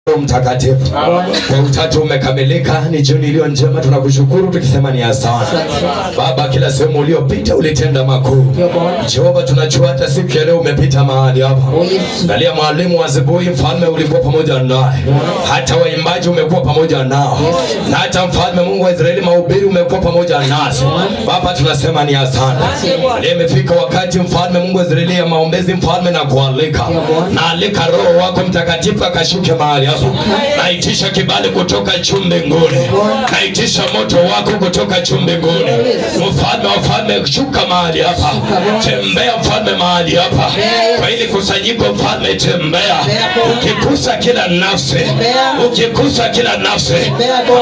Mtakatifu kwa utatu umekamilika. Ni jioni iliyo njema, tunakushukuru tukisema ni asante Baba. Kila sehemu uliopita ulitenda makuu Jehova, tunajua hata siku ya leo umepita mahali hapa. Angalia mwalimu wa asubuhi, mfalme ulikuwa pamoja naye, hata waimbaji umekuwa pamoja nao, na hata mfalme Mungu wa Israeli mahubiri umekuwa pamoja nasi Baba, tunasema ni asante. Imefika wakati mfalme Mungu wa Israeli ya maombezi, mfalme na kualika, na alika Roho wako Mtakatifu akashuke mahali hapa. Naitisha kibali kutoka juu mbinguni, naitisha moto wako kutoka juu mbinguni. Mfalme wa falme, shuka mahali hapa, tembea mfalme mahali hapa, kwa ili kusanyiko mfalme, tembea ukikusa kila nafsi, ukikusa kila nafsi.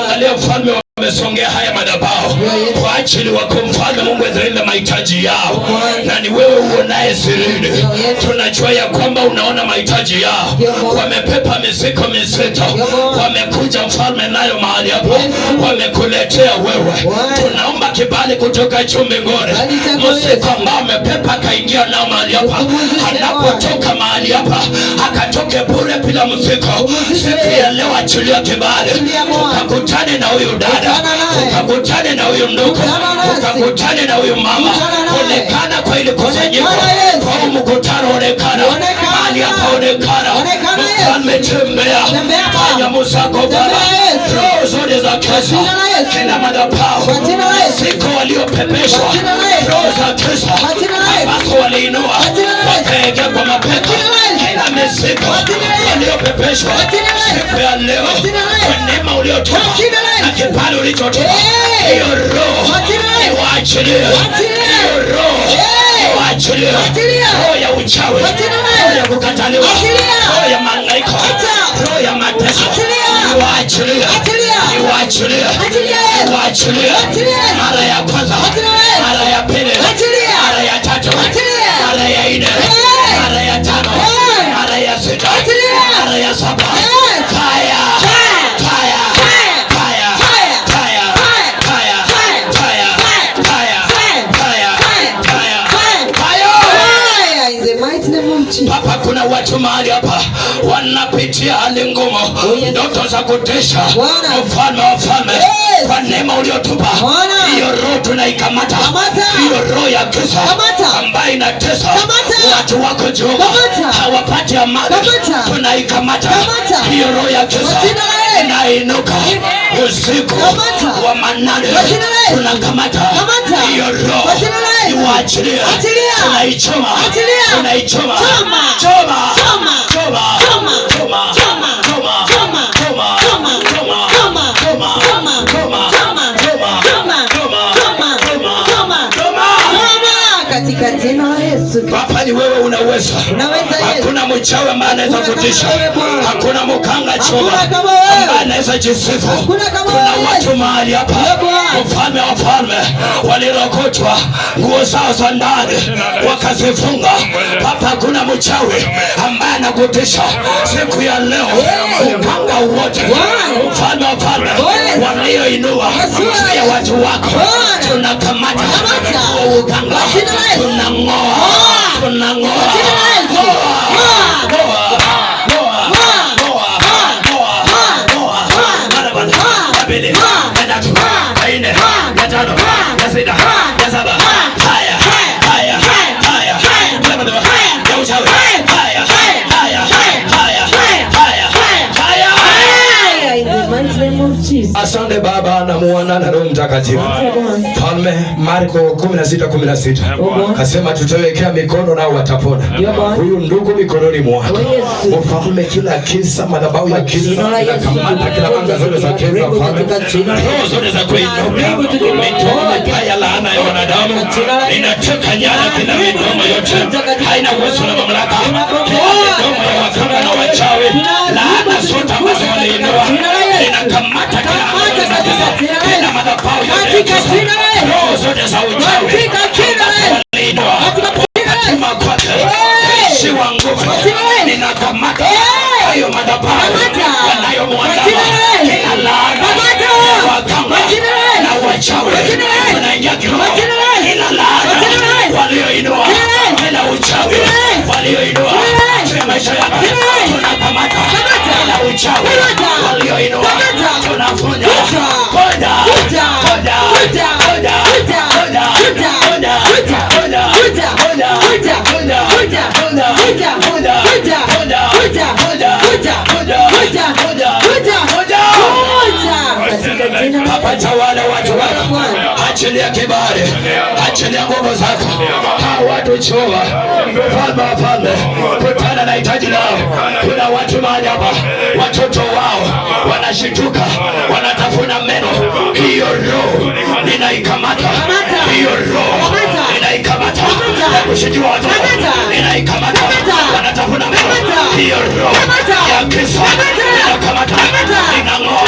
Angalia mfalme umesongea haya madhabahu kwa ajili wako mfalme Mungu Israeli mahitaji yao, na ni wewe uonaye sirini. Tunajua ya kwamba unaona mahitaji yao. Wamepepa mizigo mizito, wamekuja mfalme nayo mahali hapo, wamekuletea wewe. Tunaomba kibali kutoka juu mbinguni, mzigo ambao amepepa kaingia nao mahali hapa, anapotoka mahali hapa akatoke bure bila mzigo. Siku ya leo achilia kibali, ukakutane na huyu dada, ukakutane na huyu ndugu, ukakutane na huyu mama. Onekana kwa ile kusanyiko, kwa mkutano onekana mahali hapa, onekana mfalme, tembea, fanya musako Baba. Roho zote za kesa, kila madhabahu siku waliopepeshwa, roho za kesa ambako waliinua wakaingia kwa mapeka, kila mizigo waliopepeshwa siku ya leo, kwa neema uliotoa na kibali ulichotoa, hiyo roho iwaachilie, hiyo roho iwaachilie. Roho ya uchawi, roho ya kukataliwa, roho ya mangaiko, roho ya mateso, iwaachilie, iwaachilie, iwaachilie. Mara ya kwanza, mara ya pili, mara ya tatu, mara ya nne, mara ya tano, mara ya sita, mara ya saba. Papa, kuna watu mahali hapa wanapitia hali ngumu, ndoto za kutisha. Mfalme wa falme, kwa neema uliotupa, hiyo roho tunaikamata, hiyo roho ya kisa ambayo inatesa watu wako Jehova, hawapati amani, tunaikamata hiyo roho ya kisa. Inainuka usiku wa manane, tunakamata hiyo roho, iwaachilie, tunaichoma, tunaichoma, choma, choma, choma, choma, choma, choma, choma, choma, choma, choma, choma, katika jina la Yesu. Baba, ni wewe unaweza. Hakuna mchawi ambaye anaweza kutisha, hakuna mkanga choma ambaye anaweza jisifu. Kuna watu mahali hapa, mfalme wa falme, walirokotwa nguo zao za ndani wakazifunga. Baba, kuna mchawi ambaye anakutisha siku ya leo, mkanga wote, mfalme wa falme, walioinua ya watu wako, tunakamata ukanga, tunang'oa, tunang'oa, Asante Baba na Mwana na Roho Mtakatifu. Falme, Marko 16:16 kasema tutawekea mikono nao watapona. Huyu ndugu mikononi mwake. Mfalme, kila kisa madhabahu ya kisa inakamata kila anga zote za kisa, Falme, roho zote za kuinuka, midomo haya laana ya wanadamu inateka nyara kila midomo yote, haina uwezo na mamlaka. Midomo ya wakanga na wachawi, laana zote ambazo waliinua inakamata kila madhabahu yote, roho zote za uchawi waliinua katika kwake, shiwa nguvu, ninakamata hayo madhabahu wanayomwandama, kila laana ya wakanga na wachawi wanaingia kiroho, kila laana walioinua, kila uchawi walioinua maisha yako, tunakamata kila wachawi walioinua tunavunja. Moja Baba, tawala watu wako, achilia kibali, achilia nguvu zako. Hawa watu choba, mfalme wa falme, kutana na hitaji lao. Kuna watu mahali hapa, watoto wao wanashituka, wanatafuna meno. Hiyo roho ninaikamata, hiyo roho ninaikamata, kushijua watu ninaikamata, wanatafuna meno. Hiyo roho ya kisa ninakamata, ninang'oa.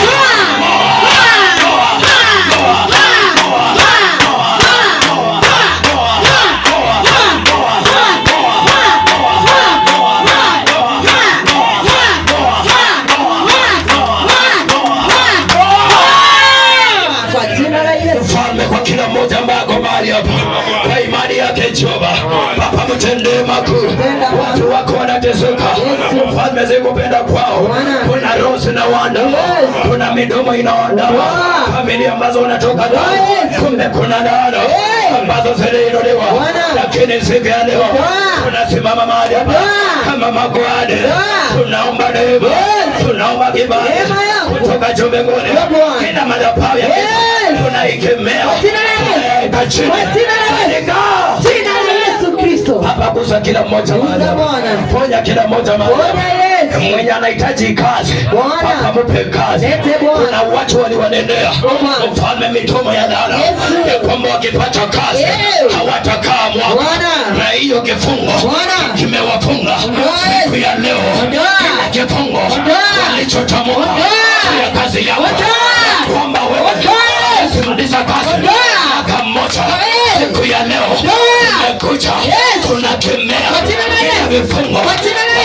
Kwa imani yake Jehova, Baba mtendee makuu. Watu wako wanateseka, falme zikupenda kwao. Kuna roho zinawaandama, kuna midomo inawaandama, familia ambazo unatoka ndani. Kumbe kuna laana ambazo ziliinuliwa, lakini siku ya leo tunasimama mahali hapa kama makuhani, tunaomba neema, tunaomba kibali kutoka juu mbinguni. Kila madhabahu ya giza tunaikemea, tunaiweka chini jina la Yesu Kristo. Baba, gusa kila mmoja mahali, ponya kila mmoja mahali. Mwenye anahitaji kazi, Baba mpe kazi. Kuna watu waliwanenea mfalme midomo ya laana ya kwamba wakipata kazi hawatakaa mwaka, na hiyo kifungo kimewafunga siku ya leo. Kila kifungo walichotamka ya kazi yao kwamba wewe simamisha kazi mwaka mmoja, siku ya leo tumekuja tunakemea kila vifungo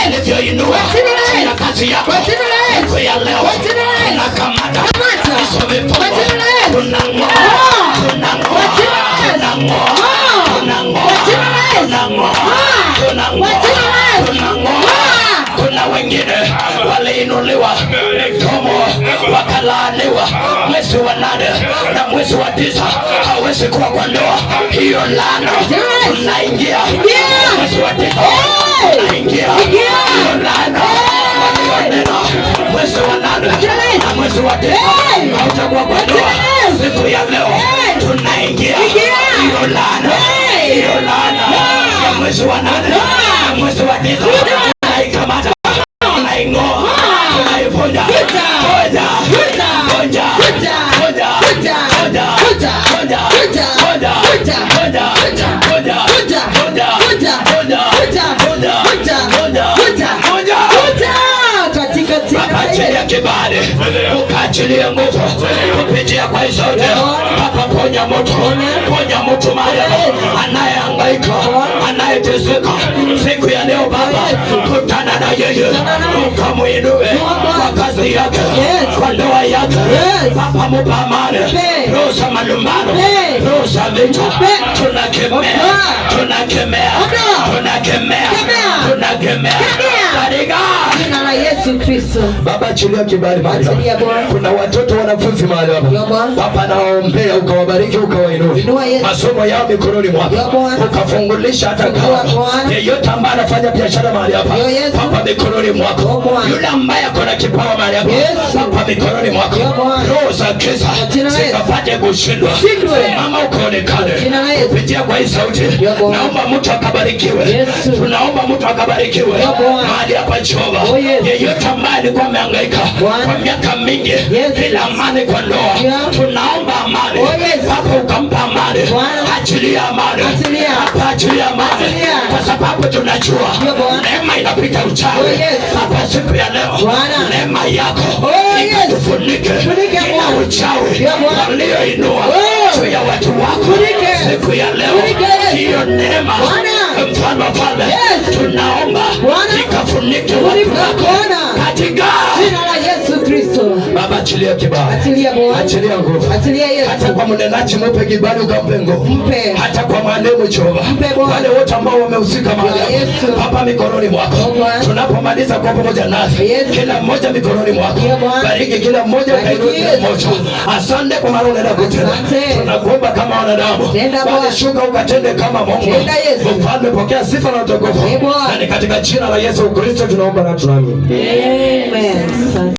walivyoinua ya kazi yako. Siku ya leo tunakamata hizo vifungo, tunang'oa, tunang'oa, tunang'oa, tunang'oa, tunang'oa, tunang'oa. Kuna wengine waliinuliwa midomo wakalaaniwa mwezi wa 8 na mwezi wa 9 hawezi kuwa kwa ndoa. Hiyo laana tunaingia mwezi wa 9, tunaingia hiyo laana walionena mwezi wa 8 na mwezi wa 9 hautakuwa kwa ndoa. Siku ya leo tunaingia hiyo laana, hiyo laana ya mwezi wa 8 na mwezi wa 9 tunaikamata, tunaing'oa, tunaivunja. Achilia kibali, ukaachilia nguvu kupitia kwa hizo leo. Baba, ponya mtu, ponya mtu mahali anayehangaika, anayeteseka siku ya leo. Baba, kutana na yeye, ukamuinue kwa kazi yake, kwa ndoa yake. Baba, mpe amani, roho za malumbano, roho za vita tunakemea, tunakemea, tunakemea, tunakemea katika jina la Yesu Kristo. Baba, achilia kibali mahali. Kuna watoto wanafunzi mahali hapa, Baba naombea ukawabariki, ukawainue masomo yao mikononi mwako, ukafungulisha hata kama yeyote ambaye anafanya biashara mahali hapa, Baba mikononi mwako. Yule ambaye akona kipawa mahali hapa, Baba mikononi mwako. Roho za giza zikapate kushindwa, mama ukaonekane kupitia kwa hii sauti. Naomba mtu akabarikiwe, tunaomba mtu akabarikiwe mahali hapa Jehova. Yeyote ambaye alikuwa amehangaika kwa miaka mingi bila amani kwa ndoa, tunaomba amani. Baba ukampa amani, achilia amani, achilia amani, kwa sababu tunajua neema inapita uchawi. Baba, siku ya leo neema yako ikatufunike kila uchawi walioinua juu ya watu wako siku ya leo. Hiyo neema mfalme wa falme tunaomba ikafunike watu wako katika jina la Yesu Kristo. Baba, achilia kibali, achilia nguvu. Hata kwa mnenaji mpe kibali, ukampe nguvu. Hata kwa mwalimu Jehova, wale wote ambao wamehusika mahali hapa mikononi mwako. Tunapomaliza kwa pamoja nasi, kila mmoja mikononi mwako. Bariki kila mmoja, kainua kila mmoja. Asante kwa maana unaenda kutenda. Tunakuomba kama wanadamu, bali shuka ukatende kama Mungu. Mfalme, pokea sifa na utukufu. Na ni katika jina la Yesu Kristo tunaomba na tunaamini. Amen.